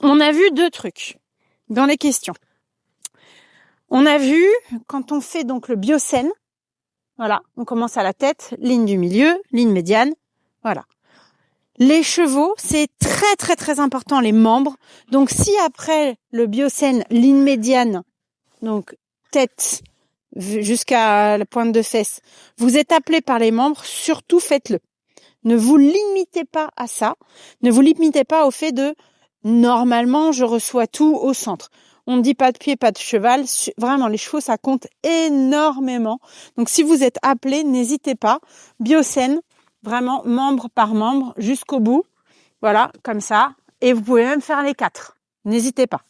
on a vu 2 trucs dans les questions. On a vu, quand on fait donc le biocène, voilà, on commence à la tête, ligne du milieu, ligne médiane, voilà. Les chevaux, c'est très très très important, les membres. Donc si après le biocène, ligne médiane, donc tête jusqu'à la pointe de fesse, vous êtes appelé par les membres, surtout faites-le. Ne vous limitez pas à ça. Ne vous limitez pas au fait de normalement je reçois tout au centre. On ne dit pas de pied, pas de cheval. Vraiment, les chevaux, ça compte énormément. Donc si vous êtes appelé, n'hésitez pas. Biocène, vraiment membre par membre jusqu'au bout. Voilà, comme ça. Et vous pouvez même faire les 4. N'hésitez pas.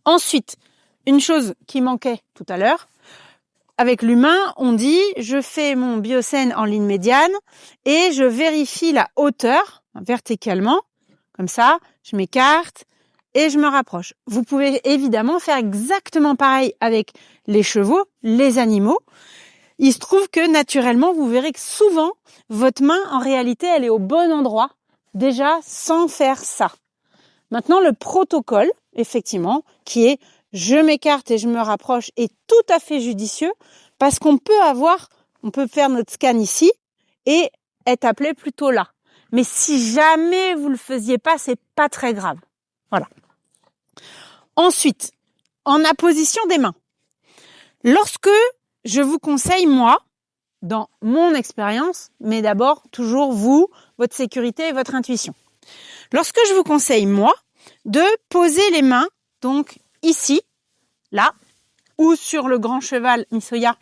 Ensuite, une chose qui manquait tout à l'heure. Avec l'humain, on dit, je fais mon biocène en ligne médiane et je vérifie la hauteur verticalement. Comme ça, je m'écarte et je me rapproche. Vous pouvez évidemment faire exactement pareil avec les chevaux, les animaux. Il se trouve que naturellement, vous verrez que souvent, votre main, en réalité, elle est au bon endroit, déjà sans faire ça. Maintenant, le protocole, effectivement, qui est je m'écarte et je me rapproche, est tout à fait judicieux parce qu'on peut faire notre scan ici et être appelé plutôt là. Mais si jamais vous le faisiez pas, c'est pas très grave. Voilà. Ensuite, en apposition des mains. Lorsque je vous conseille, moi, dans mon expérience, mais d'abord, toujours vous, votre sécurité et votre intuition. Lorsque je vous conseille, moi, de poser les mains, donc ici, là, ou sur le grand cheval Misoya,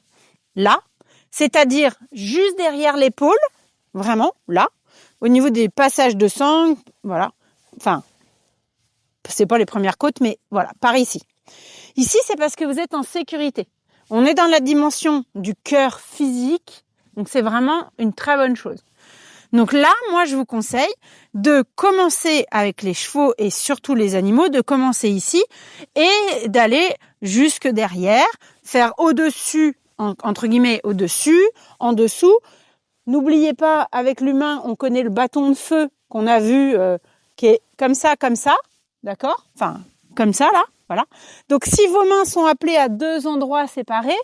là, c'est-à-dire juste derrière l'épaule, vraiment, là, au niveau des passages de sang, voilà, enfin, c'est pas les premières côtes, mais voilà, par ici. Ici, c'est parce que vous êtes en sécurité. On est dans la dimension du cœur physique, donc c'est vraiment une très bonne chose. Donc là, moi, je vous conseille de commencer avec les chevaux et surtout les animaux, de commencer ici et d'aller jusque derrière, faire au-dessus, entre guillemets, au-dessus, en dessous. N'oubliez pas, avec l'humain, on connaît le bâton de feu qu'on a vu, qui est comme ça, d'accord ? Enfin, comme ça, là, voilà. Donc, si vos mains sont appelées à 2 endroits séparés,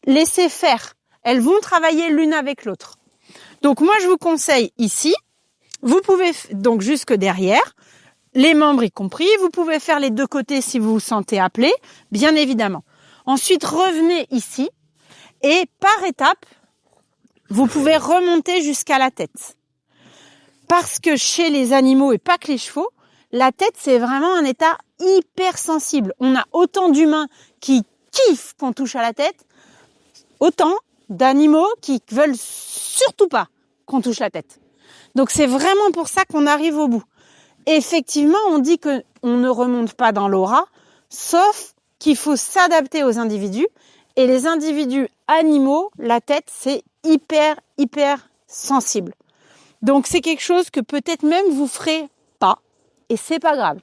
laissez faire. Elles vont travailler l'une avec l'autre. Donc, moi, je vous conseille ici. Vous pouvez, donc, jusque derrière, les membres y compris. Vous pouvez faire les 2 côtés si vous vous sentez appelé, bien évidemment. Ensuite, revenez ici. Et par étapes, vous pouvez remonter jusqu'à la tête. Parce que chez les animaux et pas que les chevaux, la tête, c'est vraiment un état hyper sensible. On a autant d'humains qui kiffent qu'on touche à la tête, autant d'animaux qui veulent surtout pas qu'on touche la tête. Donc c'est vraiment pour ça qu'on arrive au bout. Effectivement, on dit que on ne remonte pas dans l'aura, sauf qu'il faut s'adapter aux individus. Et les individus animaux, la tête, c'est hyper sensible. Donc c'est quelque chose que peut-être même vous ferez pas, et c'est pas grave.